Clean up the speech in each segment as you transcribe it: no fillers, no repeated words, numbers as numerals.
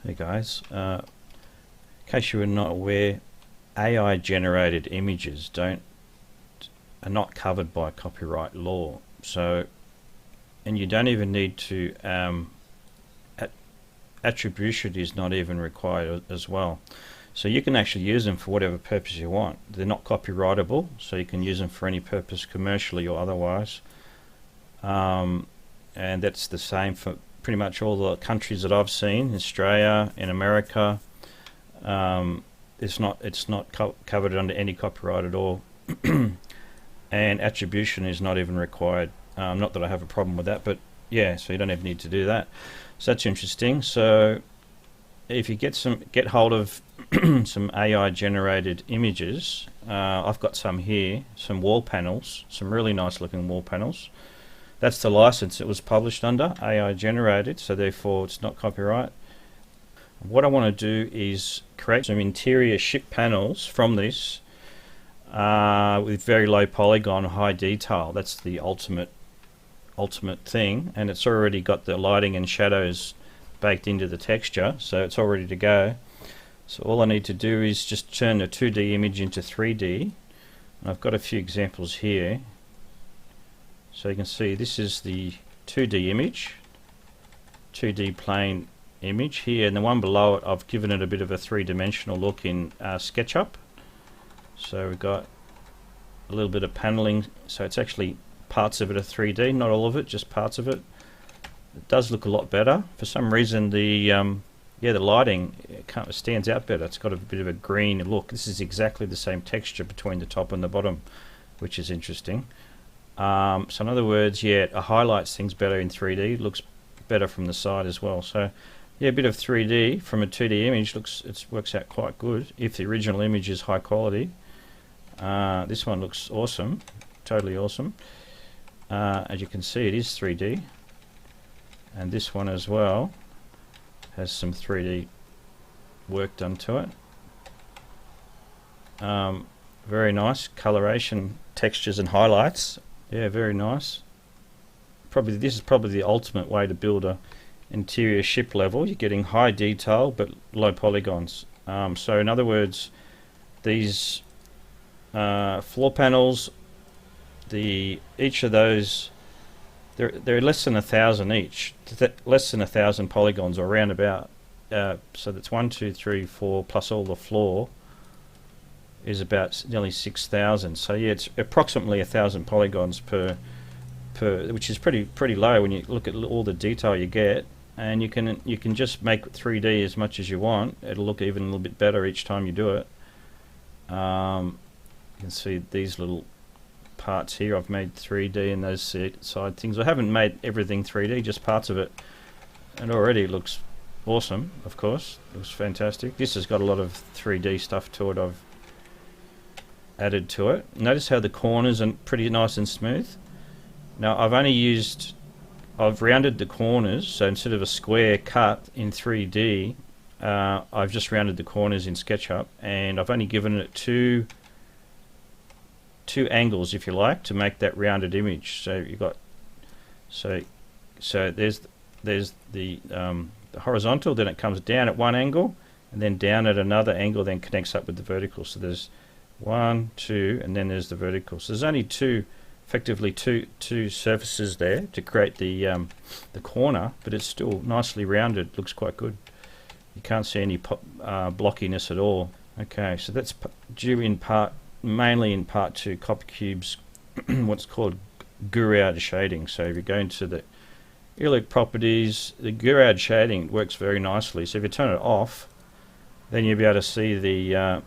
Hey guys, in case you were not aware, AI generated images are not covered by copyright law. So, and you don't even need to, attribution is not even required as well. So you can actually use them for whatever purpose you want. They're not copyrightable, so you can use them for any purpose, commercially or otherwise. And that's the same for pretty much all the countries that I've seen, Australia, in America. It's not covered under any copyright at all. And attribution is not even required. Not that I have a problem with that, but yeah, so you don't even need to do that. So that's interesting. So if you get hold of some AI generated images, I've got some here, some wall panels, some really nice looking wall panels. That's the license it was published under, AI generated, so therefore it's not copyright. What I want to do is create some interior ship panels from this with very low polygon, high detail. That's the ultimate thing, and it's already got the lighting and shadows baked into the texture, so it's all ready to go. So all I need to do is just turn the 2D image into 3D. And I've got a few examples here. So you can see this is the 2D image, 2D plane image here, and the one below it I've given it a bit of a three-dimensional look in SketchUp. So we've got a little bit of paneling, so it's actually parts of it are 3D, not all of it, just parts of it. It does look a lot better. For some reason the lighting stands out better. It's got a bit of a green look. This is exactly the same texture between the top and the bottom, which is interesting. So in other words, yeah, it highlights things better in 3D. It looks better from the side as well. So yeah, a bit of 3D from a 2D image works out quite good if the original image is high quality. This one looks awesome, totally awesome. As you can see, it is 3D, and this one as well has some 3D work done to it. Very nice coloration, textures and highlights. Yeah, very nice. This is probably the ultimate way to build a interior ship level. You're getting high detail but low polygons. So in other words, these floor panels, each of those, they're less than 1,000 each, less than 1,000 polygons, or around about. So that's 1, 2, 3, 4 plus all the floor is about nearly 6,000. So yeah, it's approximately 1,000 polygons per, which is pretty low when you look at all the detail you get. And you can just make 3D as much as you want. It'll look even a little bit better each time you do it. You can see these little parts here I've made 3D, and those side things. I haven't made everything 3D, just parts of it. And already it looks awesome, of course. It looks fantastic. This has got a lot of 3D stuff to it I've added to it. Notice how the corners are pretty nice and smooth. Now I've rounded the corners, so instead of a square cut in 3D, I've just rounded the corners in SketchUp, and I've only given it two angles, if you like, to make that rounded image. So you got so there's the horizontal, then it comes down at one angle, and then down at another angle, then connects up with the vertical. So there's 1, 2, and then there's the vertical. So there's only effectively two surfaces there to create the corner, but it's still nicely rounded. Looks quite good. You can't see any blockiness at all. Okay, so that's due mainly in part to CopyCube's what's called Gouraud shading. So if you go into the elect properties, the Gouraud shading works very nicely. So if you turn it off, then you'll be able to see the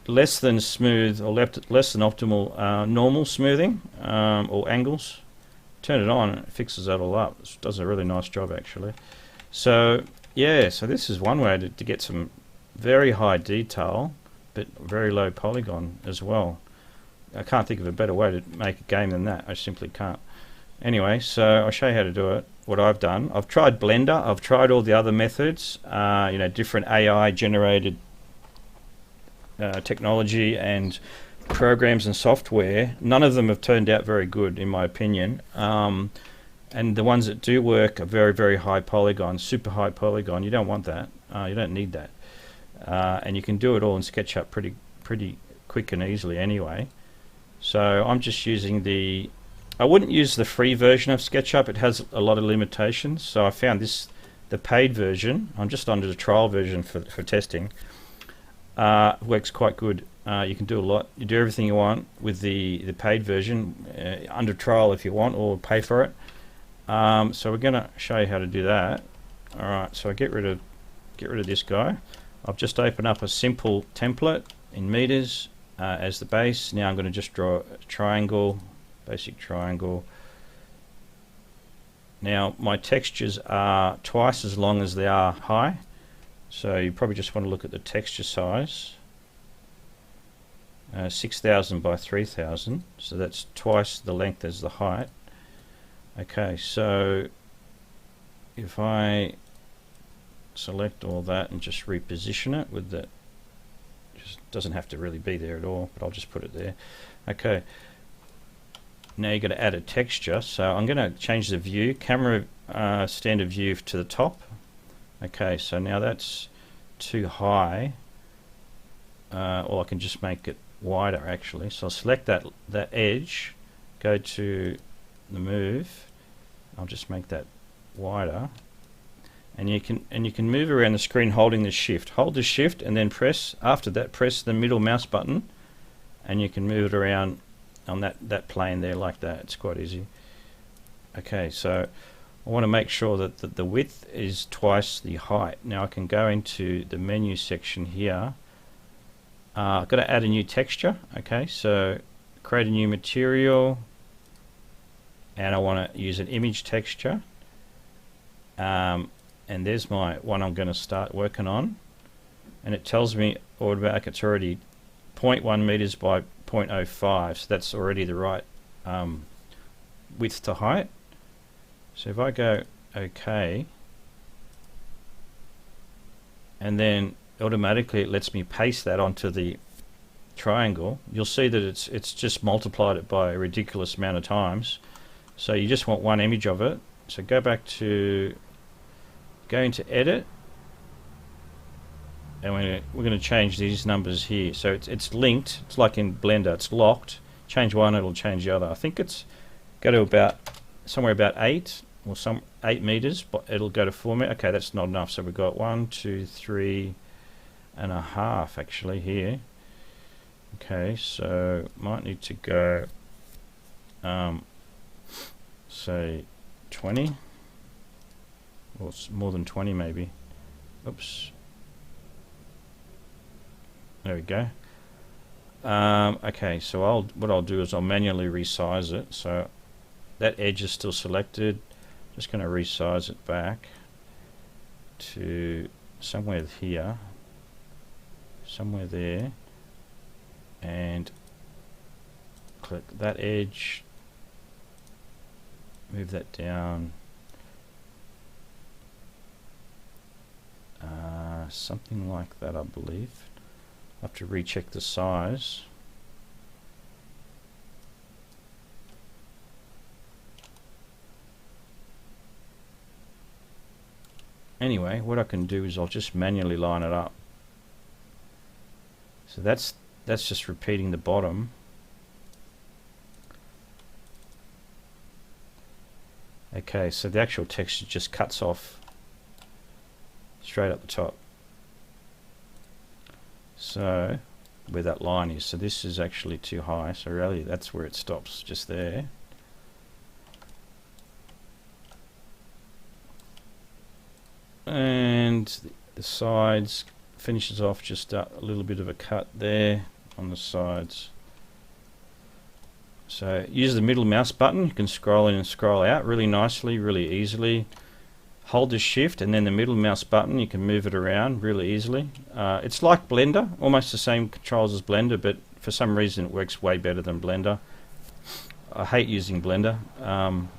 less than smooth or less than optimal normal smoothing or angles. Turn it on and it fixes that all up. It does a really nice job actually. So yeah, so this is one way to get some very high detail but very low polygon as well. I can't think of a better way to make a game than that. I simply can't. Anyway, so I'll show you how to do it. What I've done, I've tried Blender, I've tried all the other methods, different AI generated technology and programs and software. None of them have turned out very good in my opinion. and the ones that do work are very, very high polygon, super high polygon. You don't want that. You don't need that. And you can do it all in SketchUp pretty quick and easily anyway. So I'm just using the, I wouldn't use the free version of SketchUp. It has a lot of limitations. So I found this, the paid version, I'm just under the trial version for testing, works quite good. You can do a lot. You do everything you want with the paid version under trial if you want, or pay for it. So we're going to show you how to do that. All right, so I get rid of this guy. I've just opened up a simple template in meters as the base. Now I'm going to just draw a triangle, basic triangle. Now my textures are twice as long as they are high, so you probably just want to look at the texture size. 6,000 by 3,000, so that's twice the length as the height. Okay, so if I select all that and just reposition it with that, just doesn't have to really be there at all, but I'll just put it there. Okay, now you're going to add a texture, so I'm going to change the view, camera standard view to the top. Okay, so now that's too high, or I can just make it wider actually. So I'll select that edge, go to the move, I'll just make that wider, and you can move around the screen holding the shift. Hold the shift and then press, after that press the middle mouse button, and you can move it around on that plane there like that. It's quite easy. Okay, so I want to make sure that the width is twice the height. Now I can go into the menu section here. I've got to add a new texture. Okay, so create a new material, and I want to use an image texture, and there's my one I'm going to start working on, and it tells me automatic it's already 0.1 meters by 0.05, so that's already the right width to height. So if I go OK, and then automatically it lets me paste that onto the triangle, you'll see that it's just multiplied it by a ridiculous amount of times. So you just want one image of it. So go into edit, and we're going to change these numbers here. So it's linked. It's like in Blender, it's locked. Change one, it'll change the other. I think it's go to about somewhere about 8 or 8 meters, but it'll go to 4 meters. Okay, that's not enough. So we've got 1, 2, 3 and a half actually here. Okay, so might need to go say 20, or more than 20 maybe. Oops. There we go. Okay, so what I'll do is I'll manually resize it. So that edge is still selected. Just going to resize it back to somewhere here, somewhere there, and click that edge, move that down, something like that I believe. I'll have to recheck the size. Anyway, what I can do is I'll just manually line it up. So that's just repeating the bottom. Okay, so the actual texture just cuts off straight up the top. So where that line is, so this is actually too high, so really that's where it stops, just there. And the sides finishes off just a little bit of a cut there on the sides. So use the middle mouse button, you can scroll in and scroll out really nicely, really easily. Hold the shift and then the middle mouse button, you can move it around really easily. It's like Blender, almost the same controls as Blender, but for some reason it works way better than Blender. I hate using Blender.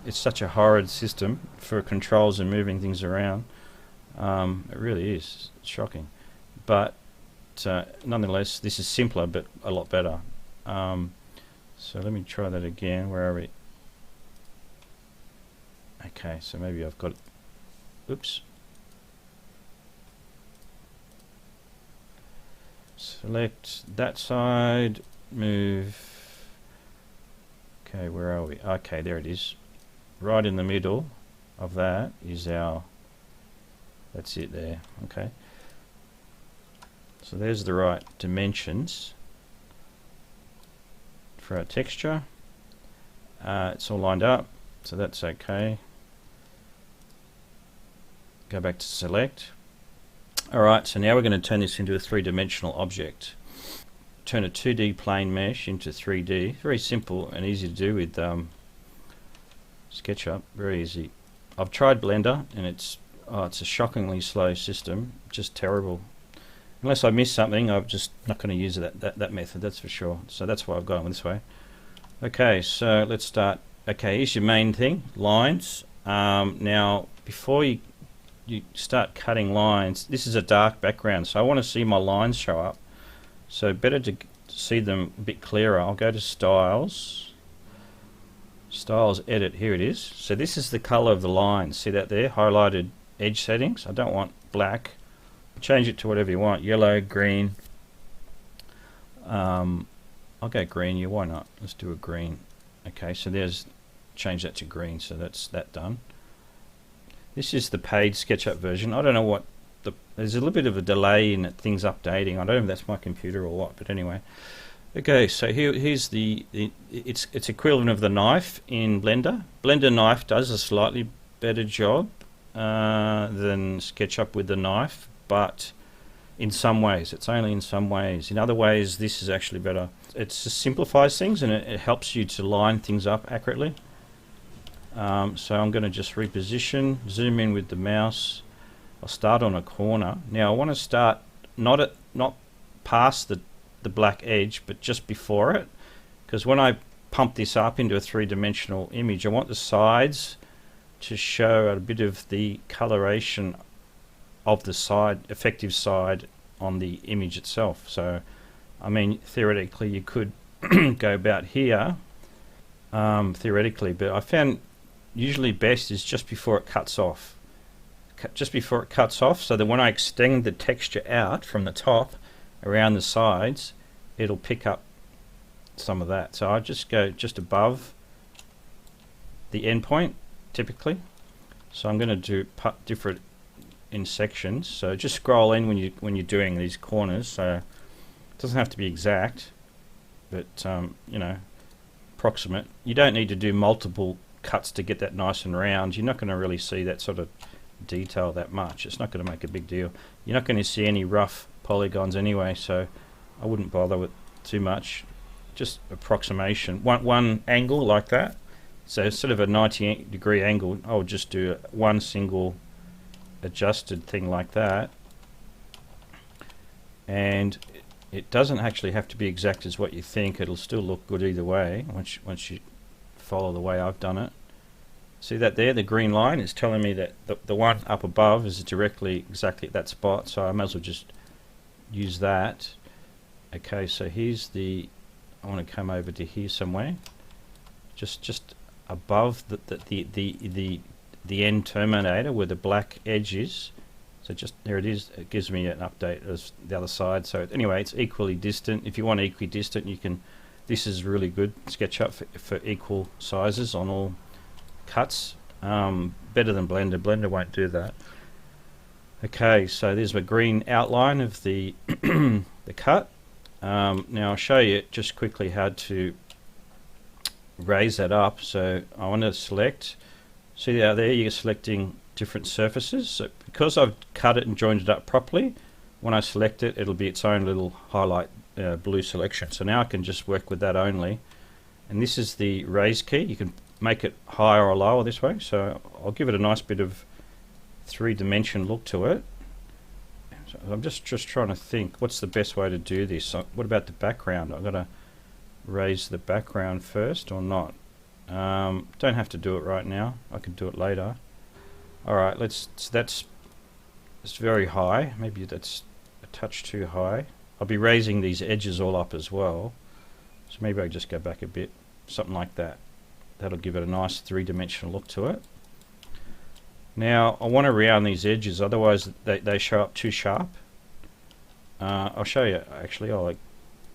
It's such a horrid system for controls and moving things around. It really is. It's shocking. But nonetheless, this is simpler but a lot better. So let me try that again. Where are we? Okay, so maybe I've got, oops. Select that side, move. Okay, where are we? Okay, there it is. Right in the middle of that is our, that's it there. Okay. So there's the right dimensions for our texture. It's all lined up, so that's okay. Go back to select. Alright, so now we're going to turn this into a three-dimensional object. Turn a 2D plane mesh into 3D. Very simple and easy to do with SketchUp. Very easy. I've tried Blender and it's a shockingly slow system. Just terrible. Unless I miss something, I'm just not going to use that method, that's for sure. So that's why I've gone this way. Okay, so let's start. Okay, here's your main thing, lines. Now, before you start cutting lines, this is a dark background, so I want to see my lines show up. So better to see them a bit clearer. I'll go to Styles. Styles, Edit, here it is. So this is the color of the lines. See that there? Highlighted edge settings. I don't want black. Change it to whatever you want. Yellow, green. I'll go green. Yeah, why not? Let's do a green. Okay, so there's, change that to green. So that's that done. This is the paid SketchUp version. I don't know what there's a little bit of a delay in things updating. I don't know if that's my computer or what, but anyway. Okay, so here's it's equivalent of the knife in Blender. Blender knife does a slightly better job than SketchUp with the knife, but in some ways, it's only in some ways. In other ways, this is actually better. It just simplifies things and it helps you to line things up accurately. So I'm going to just reposition, zoom in with the mouse. I'll start on a corner. Now I want to start not past the black edge, but just before it, because when I pump this up into a three-dimensional image, I want the sides to show a bit of the coloration of the side, effective side on the image itself. So, I mean, theoretically you could go about here, theoretically, but I found usually best is just before it cuts off. Just before it cuts off, so that when I extend the texture out from the top around the sides, it'll pick up some of that. So I just go just above the end point, typically. So I'm going to do different in sections. So just scroll in when you're doing these corners. So it doesn't have to be exact, but you know, approximate. You don't need to do multiple cuts to get that nice and round. You're not going to really see that sort of detail that much. It's not going to make a big deal. You're not going to see any rough polygons anyway, so I wouldn't bother with too much. Just approximation. One angle like that. So sort of a 90-degree angle. I'll just do one single adjusted thing like that. And it doesn't actually have to be exact as what you think. It'll still look good either way once you follow the way I've done it. See that there? The green line is telling me that the one up above is directly exactly at that spot, so I might as well just use that. Okay, so here's the, I want to come over to here somewhere, just above the end terminator where the black edge is. So just there it is. It gives me an update of the other side. So anyway, it's equally distant. If you want equidistant, you can. This is really good SketchUp for equal sizes on all cuts. Better than Blender. Blender won't do that. Okay, so there's my green outline of the the cut. Now I'll show you just quickly how to raise that up. So I want to select. See out there, you're selecting different surfaces. So because I've cut it and joined it up properly, when I select it, it'll be its own little highlight blue selection. So now I can just work with that only. And this is the raise key. You can make it higher or lower this way. So I'll give it a nice bit of three-dimension look to it. So I'm just trying to think, what's the best way to do this? What about the background? I've got to raise the background first or not? Don't have to do it right now. I can do it later. Alright, so it's very high. Maybe that's a touch too high. I'll be raising these edges all up as well. So maybe I just go back a bit. Something like that. That'll give it a nice three-dimensional look to it. Now I want to round these edges, otherwise they show up too sharp. I'll show you actually.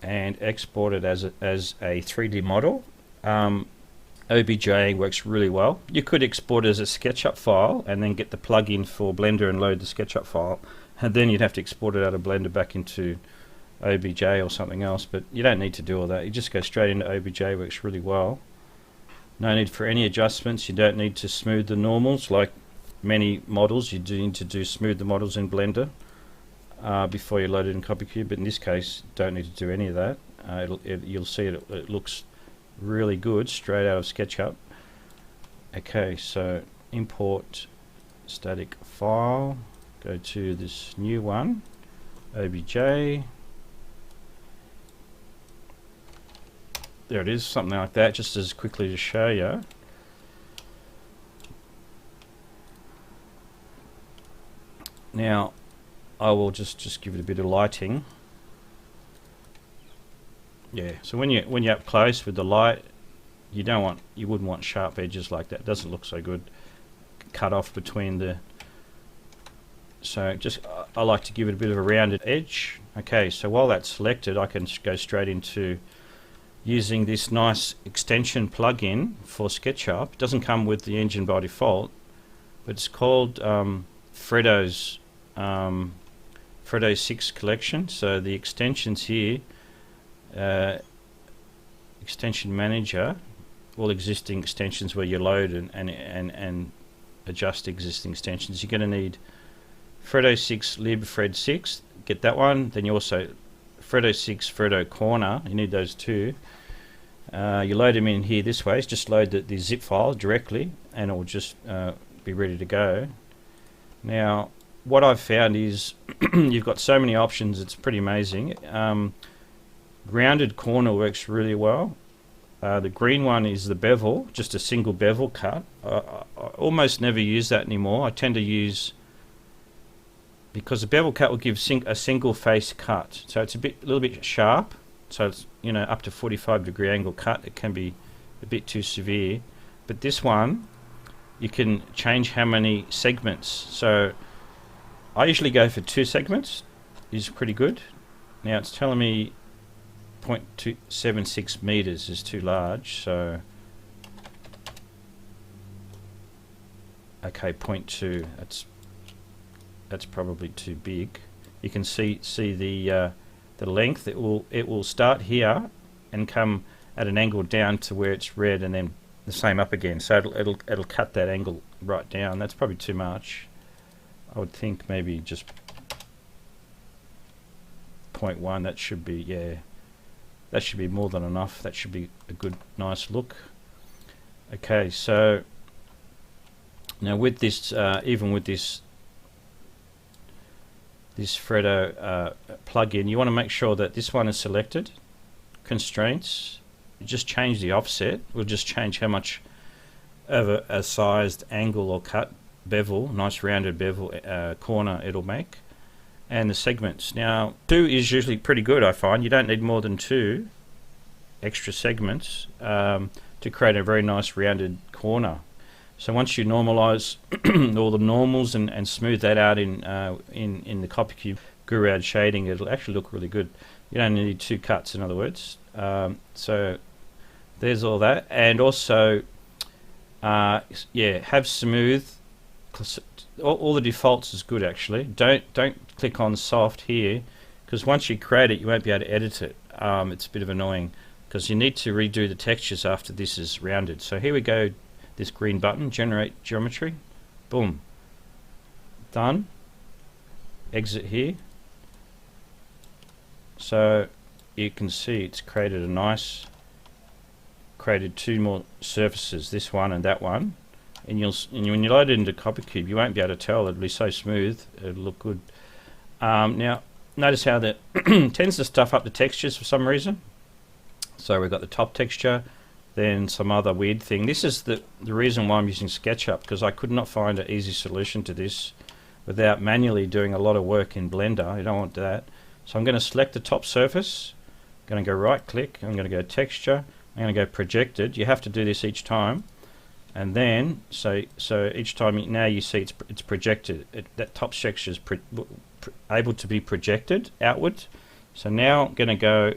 And export it as a 3D model. OBJ works really well. You could export it as a SketchUp file and then get the plugin for Blender and load the SketchUp file, and then you'd have to export it out of Blender back into OBJ or something else, but you don't need to do all that. You just go straight into OBJ. Works really well. No need for any adjustments. You don't need to smooth the normals like many models. You do need to smooth the models in Blender before you load it in CopyCube, but in this case don't need to do any of that. You'll see it looks really good straight out of SketchUp. Okay, so import static file, go to this new one, OBJ. There it is, something like that, just as quickly to show you. Now I will just give it a bit of lighting. Yeah, so when you're up close with the light, you wouldn't want sharp edges like that. It doesn't look so good. Cut off between the. So I like to give it a bit of a rounded edge. Okay, so while that's selected, I can go straight into using this nice extension plugin for SketchUp. It doesn't come with the engine by default, but it's called Fredo's Fredo 6 collection. So the extensions here, extension manager, all existing extensions where you load and adjust existing extensions. You're going to need Fredo 6 lib Fred 6, get that one. Then you also Fredo 6 Fredo corner, you need those two. You load them in here this way. It's just load the zip file directly and it will just be ready to go. Now what I've found is you've got so many options, it's pretty amazing. Rounded corner works really well. The green one is the bevel, just a single bevel cut. I almost never use that anymore. I tend to use, because the bevel cut will give a single face cut, so it's a little bit sharp. So it's, you know, up to 45-degree angle cut. It can be a bit too severe, but this one you can change how many segments. So I usually go for 2 segments, is pretty good. Now it's telling me 0.276 meters is too large, so okay, 0.2, that's probably too big. You can see the length. It will start here and come at an angle down to where it's red, and then the same up again. So it'll cut that angle right down. That's probably too much. I would think maybe just 0.1. That should be, yeah, that should be more than enough. That should be a good, nice look. Okay, so now with this, even with this Fredo plugin, you want to make sure that this one is selected. Constraints, you just change the offset. We'll just change how much of a sized angle or cut bevel, nice rounded bevel corner it'll make. And the segments, now 2 is usually pretty good. I find you don't need more than 2 extra segments to create a very nice rounded corner. So once you normalize all the normals and smooth that out in the CopyCube Gurad shading, it'll actually look really good. You don't need 2 cuts, in other words. So there's all that, and also yeah, have smooth. All the defaults is good actually. Don't click on soft here, because once you create it you won't be able to edit it. It's a bit of annoying because you need to redo the textures after this is rounded. So here we go, this green button, generate geometry, boom, done. Exit here. So you can see it's created created 2 more surfaces, this one and that one. And when you load it into CopyCube, you won't be able to tell. It'll be so smooth, it'll look good. Now, notice how that tends to stuff up the textures for some reason. So we've got the top texture, then some other weird thing. This is the reason why I'm using SketchUp, because I could not find an easy solution to this without manually doing a lot of work in Blender. You don't want that. So I'm going to select the top surface, I'm going to go right click, I'm going to go texture, I'm going to go projected. You have to do this each time. And then so each time now you see it's projected. That top section is able to be projected outward. So now I'm going to go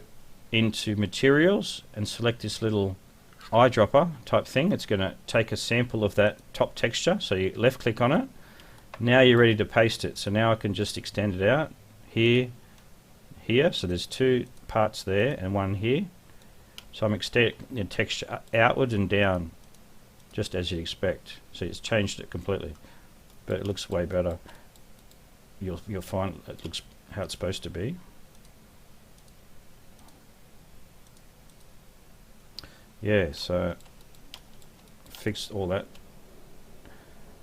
into materials and select this little eyedropper type thing. It's going to take a sample of that top texture. So you left click on it. Now you're ready to paste it. So now I can just extend it out here, here. So there's two parts there and one here. So I'm extending the texture outward and down, just as you'd expect. So it's changed it completely, but it looks way better. You'll find it looks how it's supposed to be. Yeah, so fixed all that.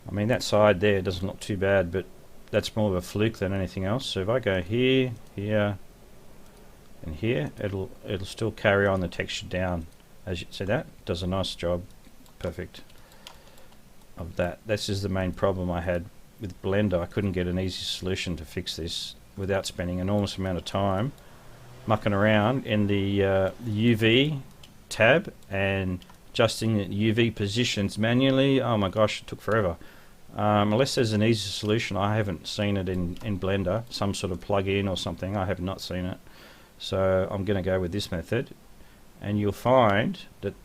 I mean, that side there doesn't look too bad, but that's more of a fluke than anything else. So if I go here, here, and here, it'll still carry on the texture down. As you see, that does a nice job. Perfect. Of that. This is the main problem I had with Blender. I couldn't get an easy solution to fix this without spending an enormous amount of time mucking around in the UV tab and adjusting the UV positions manually. Oh my gosh, it took forever. Unless there's an easy solution, I haven't seen it in Blender, some sort of plug-in or something. I have not seen it. So I'm going to go with this method, and you'll find that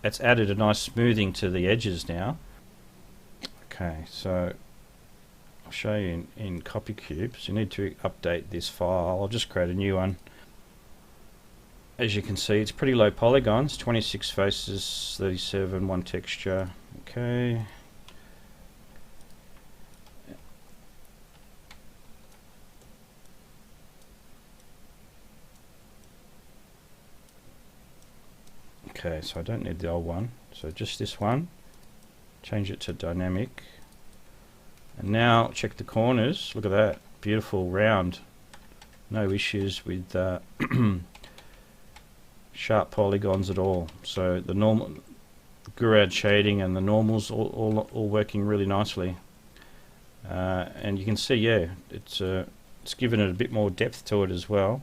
it's added a nice smoothing to the edges now. Okay, so I'll show you in CopyCube. So you need to update this file. I'll just create a new one. As you can see, it's pretty low polygons, 26 faces, 37, one texture. Okay. Okay, so I don't need the old one, so just this one. Change it to dynamic. And now check the corners. Look at that, beautiful round. No issues with sharp polygons at all. So the normal Gurad shading and the normals all working really nicely. And you can see, yeah, it's given it a bit more depth to it as well,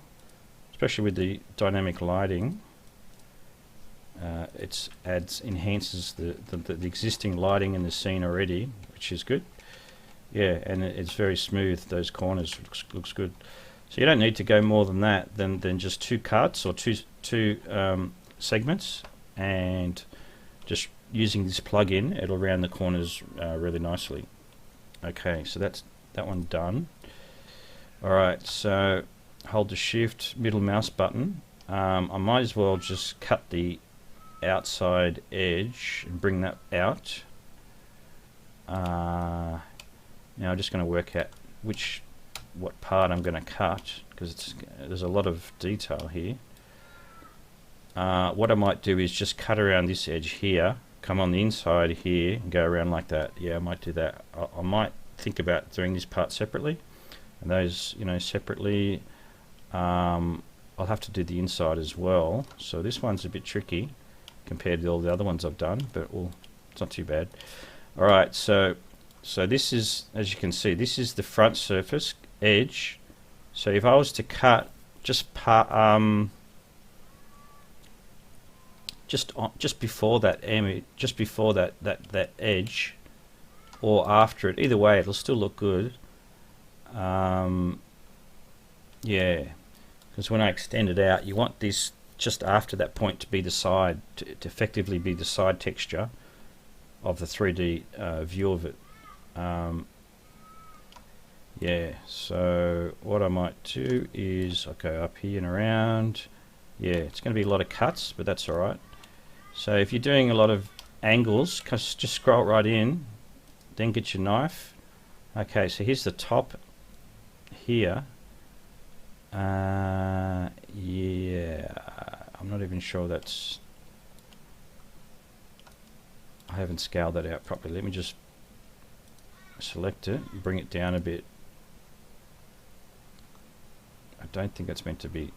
especially with the dynamic lighting. It enhances the existing lighting in the scene already, which is good. Yeah, and it's very smooth. Those corners looks good. So you don't need to go more than that, than just two cuts or two segments, and just using this plug-in, it'll round the corners really nicely. Okay, so that's that one done. All right, so hold the Shift middle mouse button. I might as well just cut the outside edge and bring that out. Now I'm just going to work out what part I'm going to cut, because there's a lot of detail here. What I might do is just cut around this edge here, come on the inside here and go around like that. Yeah, I might do that. I might think about doing this part separately, and those, separately. I'll have to do the inside as well, so this one's a bit tricky compared to all the other ones I've done, but it's not too bad. Alright, so this is, as you can see, this is the front surface edge. So if I was to cut just before that image, just before that edge, or after it, either way it'll still look good. Yeah, because when I extend it out, you want this just after that point to be the side, to effectively be the side texture of the 3D view of it. Yeah, so what I might do is I'll go up here and around. Yeah, it's going to be a lot of cuts, but that's alright. So if you're doing a lot of angles, just scroll right in, then get your knife. Okay, so here's the top here. Yeah, I'm not even sure that's... I haven't scaled that out properly. Let me just select it and bring it down a bit. I don't think it's meant to be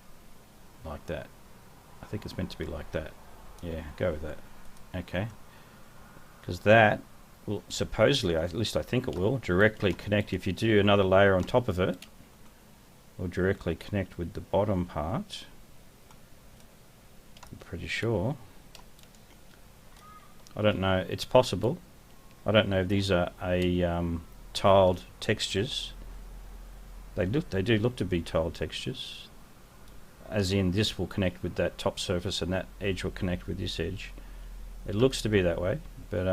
like that. I think it's meant to be like that. Yeah, go with that. Okay. Because that will supposedly, at least I think it will, directly connect. If you do another layer on top of it, will directly connect with the bottom part. I'm pretty sure. I don't know, it's possible. I don't know if these are tiled textures. They do look to be tiled textures, as in this will connect with that top surface and that edge will connect with this edge. It looks to be that way, but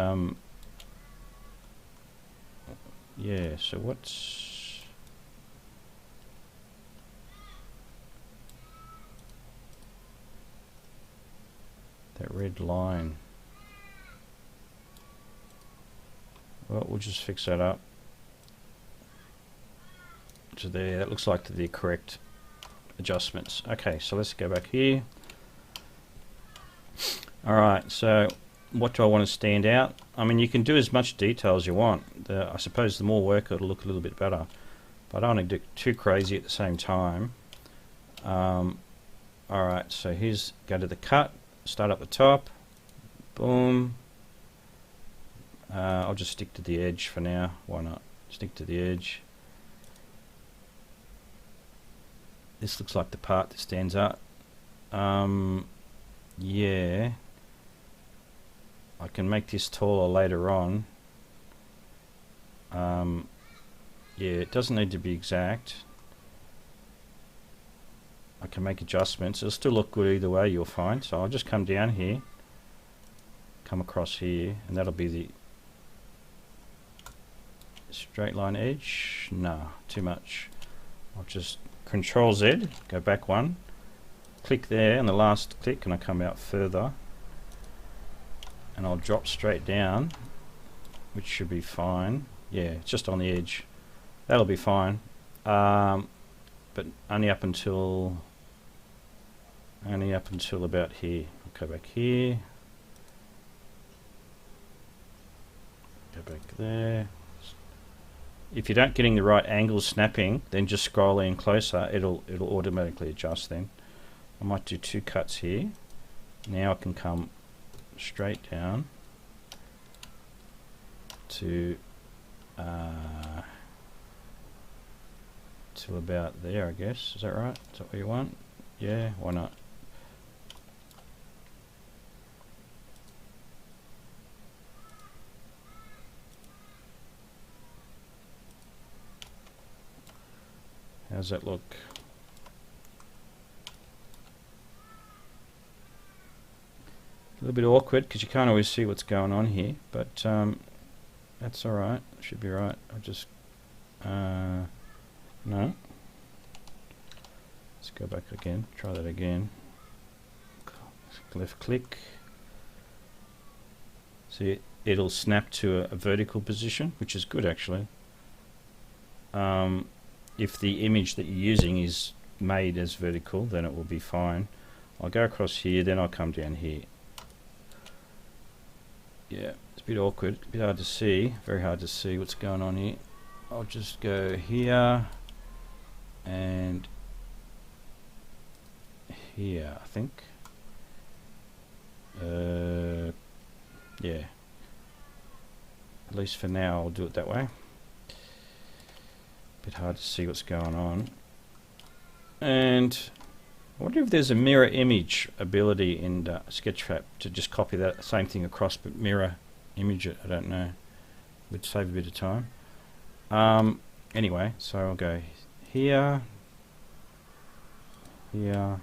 yeah, so what's that red line? Well, we'll just fix that up to there. That looks like the correct adjustments. Okay, so let's go back here. Alright, so what do I want to stand out? I mean, you can do as much detail as you want. I suppose the more work, it'll look a little bit better. But I don't want to do too crazy at the same time. Alright, so here's, go to the cut, start up the top, boom. I'll just stick to the edge for now. Why not? Stick to the edge. This looks like the part that stands out. Yeah. I can make this taller later on. Yeah, it doesn't need to be exact. I can make adjustments. It'll still look good either way, you'll find. So I'll just come down here, come across here, and that'll be the straight line edge. No, too much. I'll just Control Z, go back one, click there, and the last click, and I come out further, and I'll drop straight down, which should be fine. Yeah, it's just on the edge. That'll be fine. But only up until about here. I'll go back here. Go back there. If you don't getting the right angle snapping, then just scroll in closer. It'll automatically adjust then. I might do 2 cuts here. Now I can come straight down to about there, I guess. Is that right? Is that what you want? Yeah, why not? How's that look? A little bit awkward because you can't always see what's going on here, but that's alright. Should be right. I'll just no. Let's go back again. Try that again. Left click. See, it'll snap to a vertical position, which is good actually. If the image that you're using is made as vertical, then it will be fine. I'll go across here, then I'll come down here. Yeah, it's a bit awkward, a bit hard to see, very hard to see what's going on here. I'll just go here and here, I think. Yeah. At least for now, I'll do it that way. Bit hard to see what's going on. And I wonder if there's a mirror image ability in SketchUp to just copy that same thing across but mirror image it. I don't know. Would save a bit of time. Anyway, so I'll go here, here,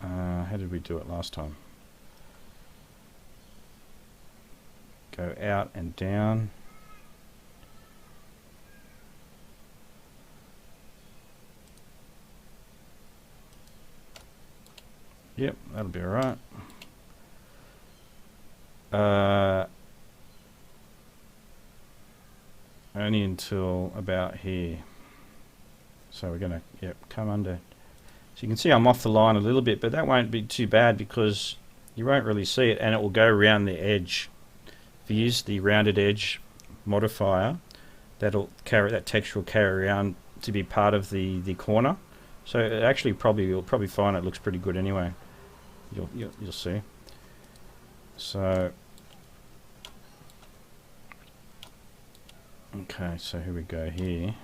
how did we do it last time? Go out and down. Yep, that'll be alright. Only until about here. So we're gonna, yep, come under. So you can see I'm off the line a little bit, but that won't be too bad because you won't really see it, and it will go around the edge. If you use the rounded edge modifier, that'll carry, that text will carry around to be part of the corner. So it actually you'll probably find it looks pretty good anyway. You'll see. So okay, so here we go here.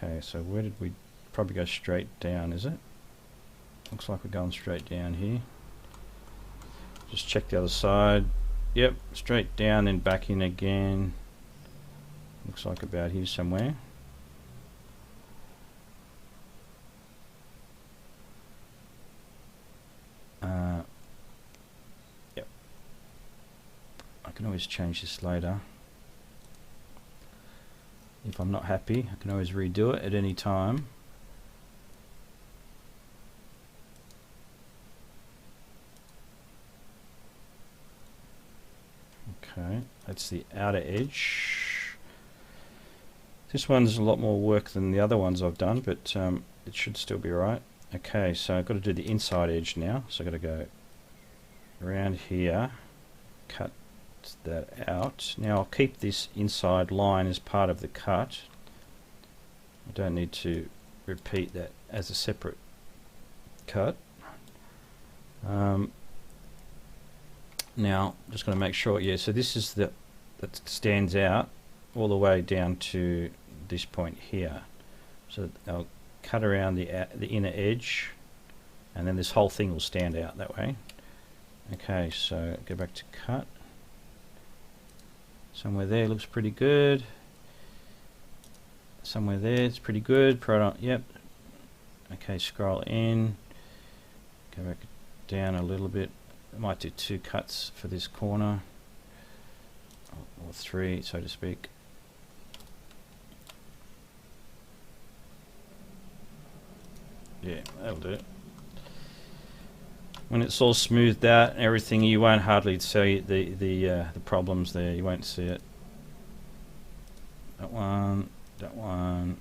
Okay, so where did we probably go straight down, is it? Looks like we're going straight down here. Just check the other side. Yep, straight down, then back in again. Looks like about here somewhere. Yep. I can always change this later. If I'm not happy, I can always redo it at any time. Okay, that's the outer edge. This one's a lot more work than the other ones I've done, but it should still be right. Okay, so I've got to do the inside edge now. So I've got to go around here, cut that out. Now I'll keep this inside line as part of the cut. I don't need to repeat that as a separate cut. Now I'm just going to make sure, yeah, so this is that stands out all the way down to this point here. So I'll cut around the inner edge, and then this whole thing will stand out that way. Okay, so go back to cut. Somewhere there looks pretty good. Somewhere there it's pretty good. Yep. Okay, scroll in. Go back down a little bit. I might do 2 cuts for this corner, or 3, so to speak. Yeah, that'll do it. When it's all smoothed out and everything, you won't hardly see the problems there. You won't see it. That one, that one.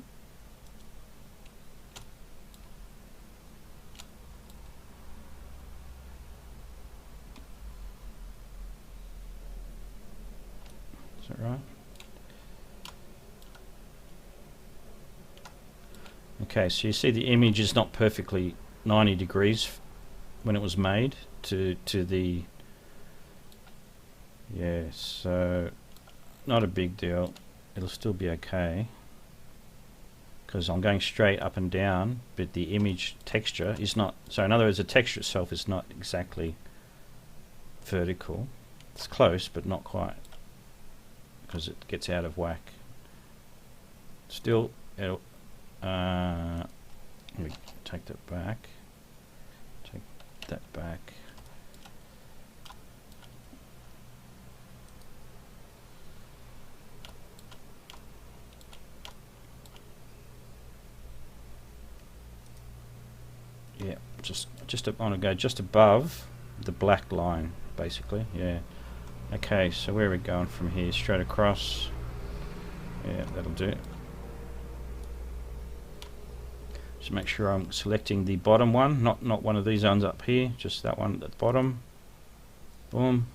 Is that right? Okay, so you see the image is not perfectly 90 degrees when it was made to the, yeah, so not a big deal. It'll still be okay because I'm going straight up and down, but the image texture is not. So in other words, the texture itself is not exactly vertical. It's close, but not quite, because it gets out of whack. Still, it'll, let me take that back. Take that back. Yeah, I want to go just above the black line, basically. Yeah. Okay, so where are we going from here? Straight across. Yeah, that'll do. Just make sure I'm selecting the bottom one, not one of these ones up here, just that one at the bottom. Boom.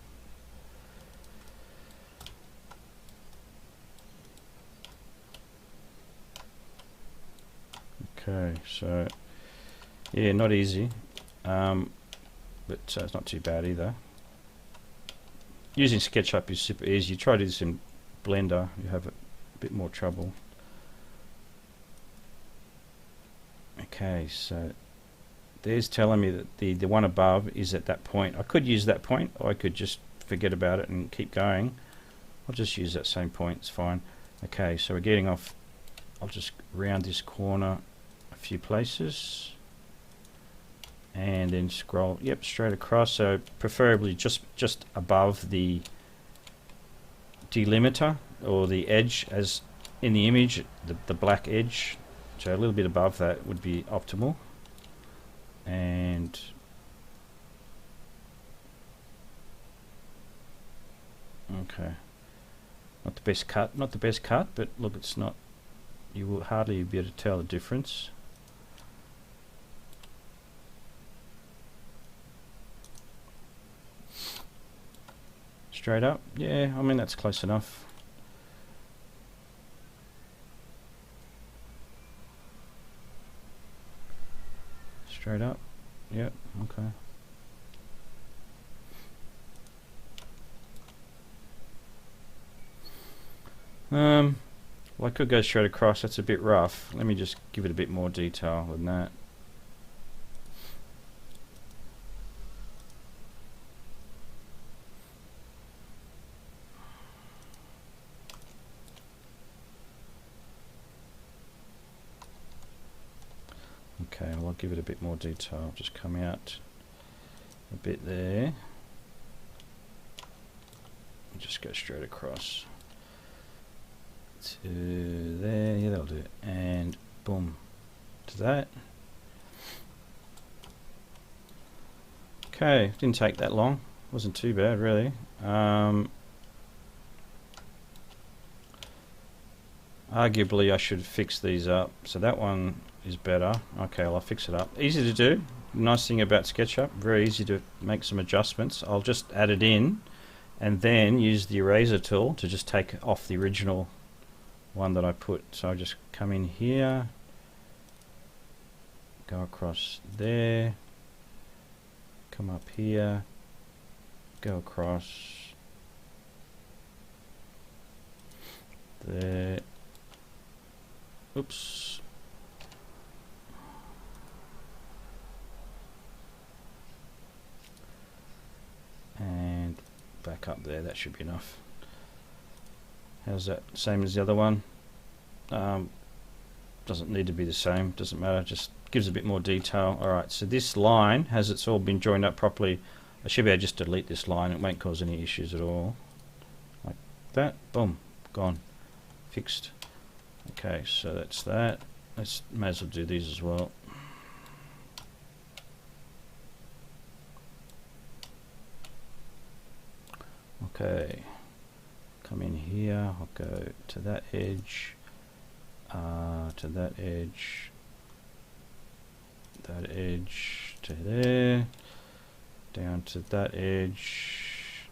Okay, so yeah, not easy, but it's not too bad either. Using SketchUp is super easy. You try to do this in Blender, you have a bit more trouble. Okay, so there's telling me that the one above is at that point. I could use that point, or I could just forget about it and keep going. I'll just use that same point, it's fine. Okay, so we're getting off. I'll just round this corner a few places and then scroll, yep, straight across. So preferably just above the delimiter or the edge as in the image, the black edge. So a little bit above that would be optimal. And okay, not the best cut, but look, it's not, you will hardly be able to tell the difference. Straight up, yeah, I mean that's close enough. Straight up, yep, okay. Well, I could go straight across. That's a bit rough. Let me just give it a bit more detail than that. Okay, well, I'll give it a bit more detail. Just come out a bit there. Just go straight across to there. Yeah, that'll do it. And boom, to that. Okay, didn't take that long. Wasn't too bad, really. Arguably, I should fix these up. So that one is better. Okay, well, I'll fix it up. Easy to do. Nice thing about SketchUp, very easy to make some adjustments. I'll just add it in and then use the eraser tool to just take off the original one that I put. So I'll just come in here, go across there, come up here, go across there. Oops. And back up there, that should be enough. How's that? Same as the other one? Doesn't need to be the same, doesn't matter, just gives a bit more detail. Alright, so this line, has it's all been joined up properly, I should be able to just delete this line, it won't cause any issues at all. Like that, boom, gone, fixed. Okay, so that's that. Let's may as well do these as well. Okay, come in here, I'll go to that edge, to that edge, to there, down to that edge,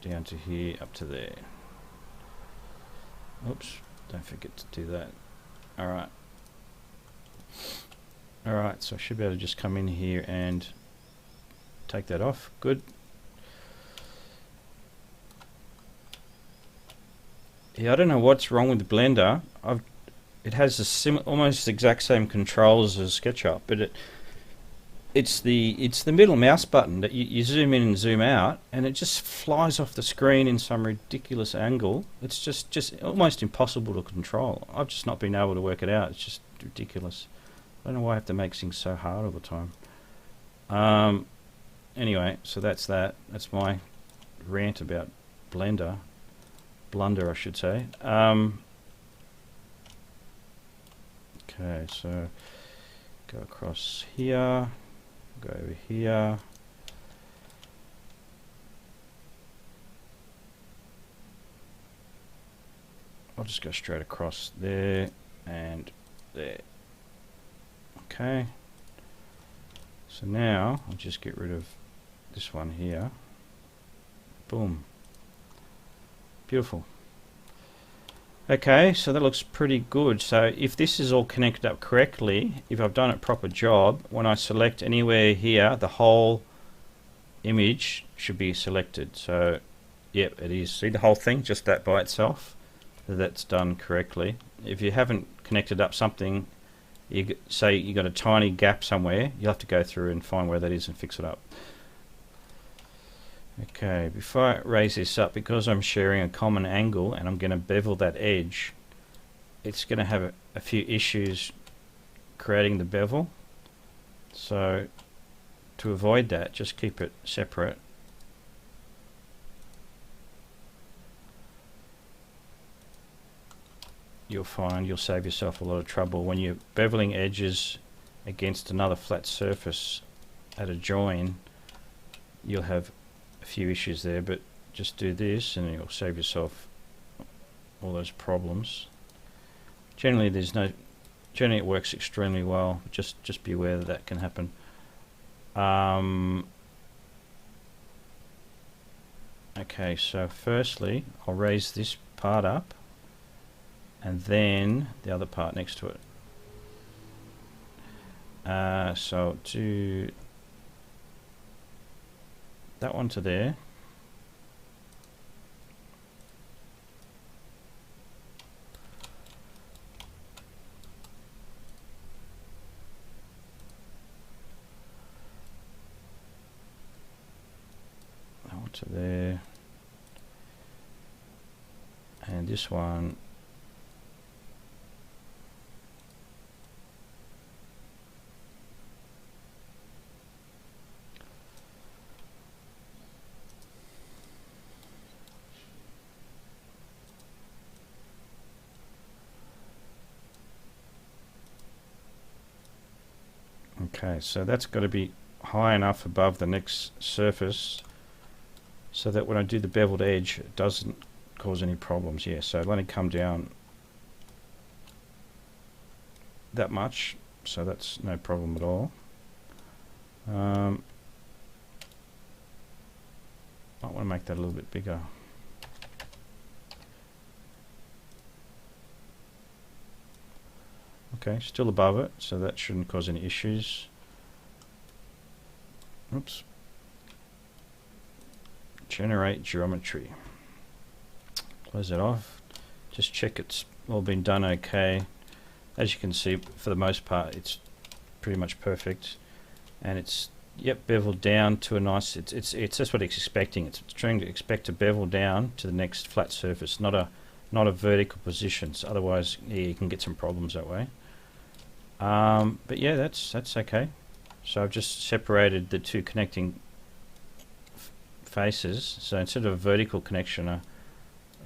down to here, up to there. Oops, don't forget to do that. Alright. Alright, so I should be able to just come in here and take that off. Good. Yeah, I don't know what's wrong with the Blender. It has the almost exact same controls as SketchUp, but it's the middle mouse button that you zoom in and zoom out, and it just flies off the screen in some ridiculous angle. It's just almost impossible to control. I've just not been able to work it out. It's just ridiculous. I don't know why I have to make things so hard all the time. Anyway, so that's that. That's my rant about Blender. Blunder, I should say. Okay, so go across here, go over here. I'll just go straight across there and there. Okay. So now I'll just get rid of this one here. Boom. Beautiful. Okay, so that looks pretty good. So if this is all connected up correctly, if I've done a proper job, when I select anywhere here, the whole image should be selected. So yep, it is. See the whole thing, just that by itself. That's done correctly. If you haven't connected up something, say you got a tiny gap somewhere, you'll have to go through and find where that is and fix it up. Okay, before I raise this up, because I'm sharing a common angle and I'm going to bevel that edge, it's going to have a few issues creating the bevel. So to avoid that, just keep it separate. You'll find you'll save yourself a lot of trouble when you're beveling edges against another flat surface at a join. You'll have a few issues there, but just do this and you'll save yourself all those problems. Generally it works extremely well. Just be aware that can happen. Okay, so firstly I'll raise this part up and then the other part next to it. So I'll do that one to there. to there, and this one okay, so that's got to be high enough above the next surface so that when I do the beveled edge it doesn't cause any problems. Yeah, so let it come down that much, so that's no problem at all. Might want to make that a little bit bigger. Okay, still above it, so that shouldn't cause any issues. Oops. Generate geometry. Close that off. Just check it's all been done okay. As you can see, for the most part, it's pretty much perfect, and it's beveled down to a nice. It's that's what it's expecting. It's trying to expect to bevel down to the next flat surface, not a vertical position. So otherwise, yeah, you can get some problems that way. But yeah, that's okay. So I've just separated the two connecting faces. So instead of a vertical connection,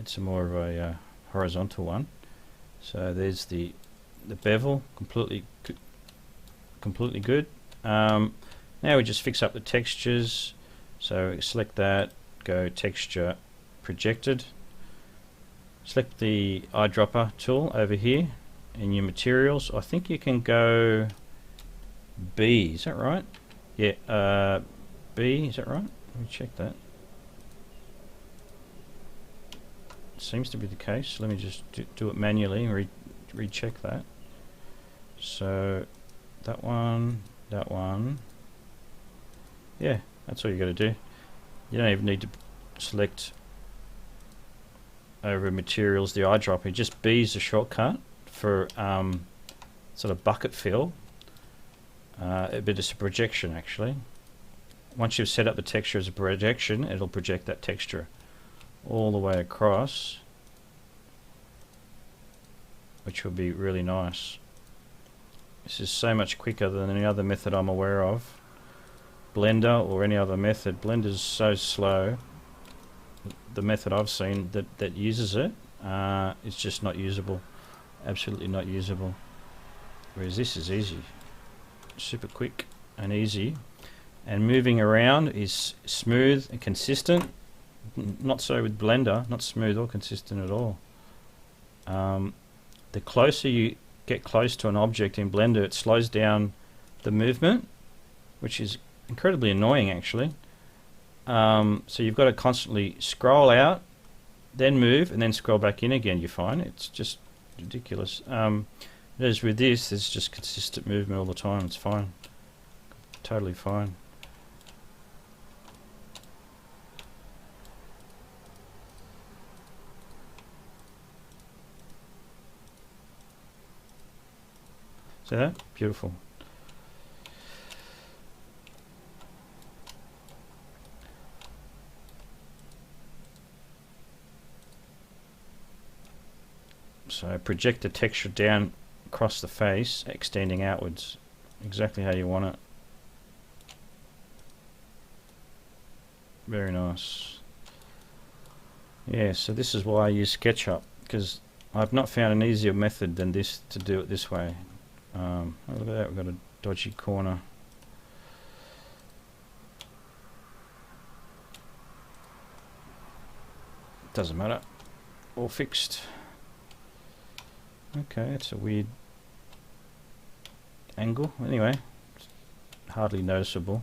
it's more of a horizontal one. So there's the bevel, completely good. Now we just fix up the textures. So select that, go texture projected. Select the eyedropper tool over here in your materials. I think you can go B, is that right? Yeah, B, is that right? Let me check that. Seems to be the case. Let me just do it manually and recheck that. So that one. Yeah, that's all you got to do. You don't even need to select over materials the eyedropper. Just B is a shortcut for sort of bucket fill. A bit of a projection actually. Once you've set up the texture as a projection, it'll project that texture all the way across, which will be really nice. This is so much quicker than any other method I'm aware of. Blender or any other method. Blender's so slow. The method I've seen that uses it, it's just not usable. Absolutely not usable. Whereas this is easy. Super quick and easy. And moving around is smooth and consistent. Not so with Blender, not smooth or consistent at all. The closer you get close to an object in Blender, it slows down the movement, which is incredibly annoying actually. So you've got to constantly scroll out, then move, and then scroll back in again, you find. It's just ridiculous. Whereas with this, there's just consistent movement all the time. It's fine. Totally fine. See that? Beautiful. So project the texture down across the face, extending outwards, exactly how you want it. Very nice. Yeah, so this is why I use SketchUp, because I've not found an easier method than this to do it this way. Look at that, we've got a dodgy corner. Doesn't matter, all fixed. Okay, it's a weird angle. Anyway, hardly noticeable.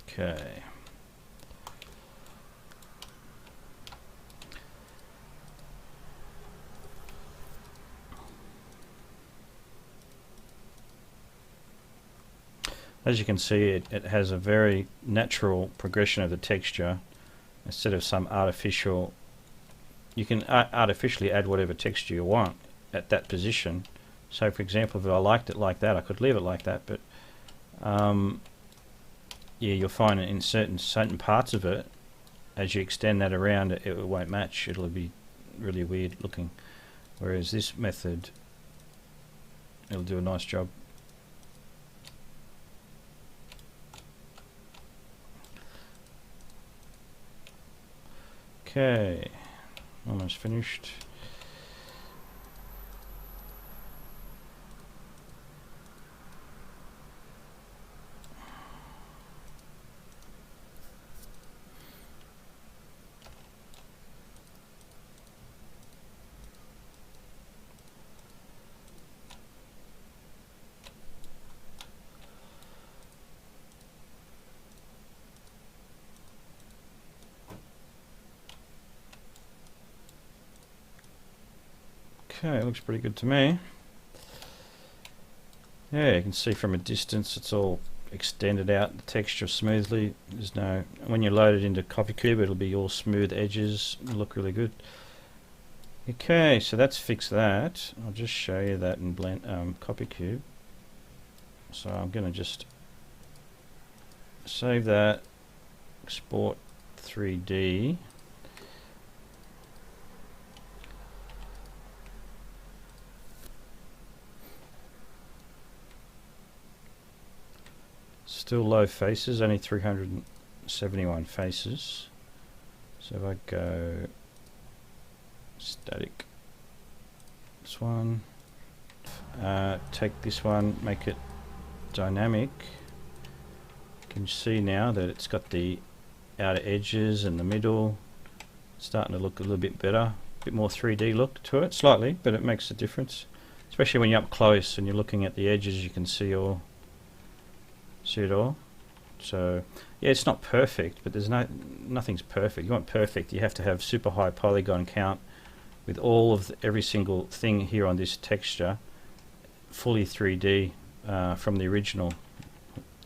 Okay. As you can see, it has a very natural progression of the texture instead of some artificial. You can artificially add whatever texture you want at that position, So for example, if I liked it like that, I could leave it like that, but yeah, you'll find it in certain parts of it, as you extend that around, it won't match. It'll be really weird looking. Whereas this method, it'll do a nice job. Okay, almost finished. Okay, it looks pretty good to me. Yeah, you can see from a distance it's all extended out the texture smoothly. There's no, when you load it into CopyCube, it'll be all smooth edges. It'll look really good. Okay, so that's fixed that. I'll just show you that in CopyCube. So I'm going to just save that, export 3D. Still low faces, only 371 faces. So if I go static, this one, take this one, make it dynamic. You can see now that it's got the outer edges and the middle starting to look a little bit better, a bit more 3D look to it, slightly, but it makes a difference, especially when you're up close and you're looking at the edges. You can see it all. So yeah, it's not perfect, but there's nothing's perfect. You want perfect, you have to have super high polygon count with all of every single thing here on this texture fully 3D from the original,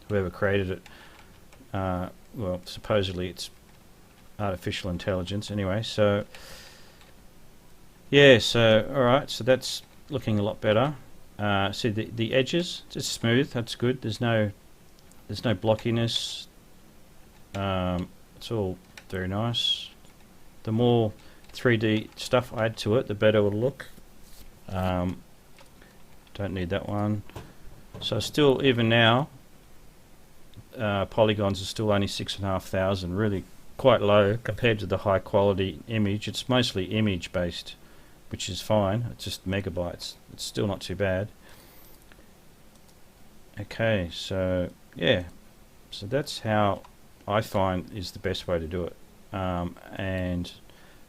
whoever created it. Well, supposedly it's artificial intelligence anyway. So yeah, so alright, so that's looking a lot better. See the edges, it's smooth, that's good. There's no blockiness. It's all very nice. The more 3D stuff I add to it, the better it'll look. Don't need that one. So still, even now, polygons are still only 6,500, really quite low compared to the high quality image. It's mostly image based, which is fine. It's just megabytes. It's still not too bad. Okay, so yeah, so that's how I find is the best way to do it. And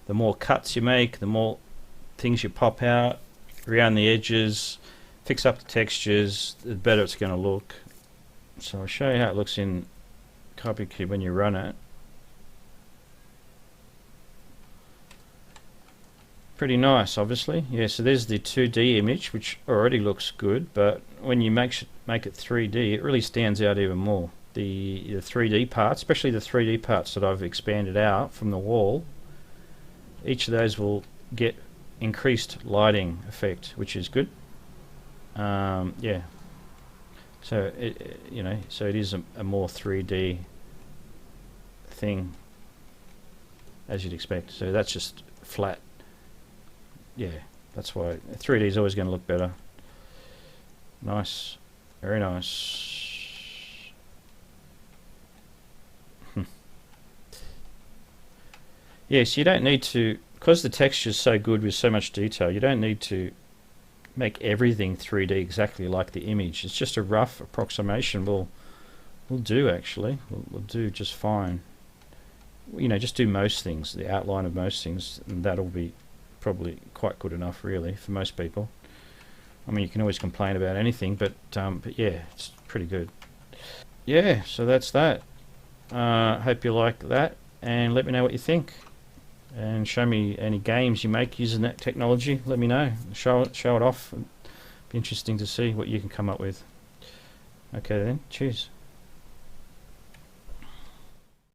the more cuts you make, the more things you pop out around the edges, fix up the textures, the better it's going to look. So I'll show you how it looks in CopyCube when you run it. Pretty nice, obviously. Yeah, so there's the 2D image, which already looks good, but when you make it 3D, it really stands out even more. The 3D parts, especially the 3D parts that I've expanded out from the wall, each of those will get increased lighting effect, which is good. Yeah. So so it is a more 3D thing, as you'd expect. So that's just flat. Yeah, that's why 3D is always going to look better. Nice, very nice. Yes, you don't need to, because the texture is so good with so much detail, you don't need to make everything 3D exactly like the image. It's just a rough approximation will do, actually. Will do just fine. You know, just do most things, the outline of most things, and that'll be probably quite good enough, really, for most people. I mean, you can always complain about anything, but yeah, it's pretty good. Yeah, so that's that. Hope you like that, and let me know what you think. And show me any games you make using that technology. Let me know. Show it off. It'd be interesting to see what you can come up with. Okay then, cheers.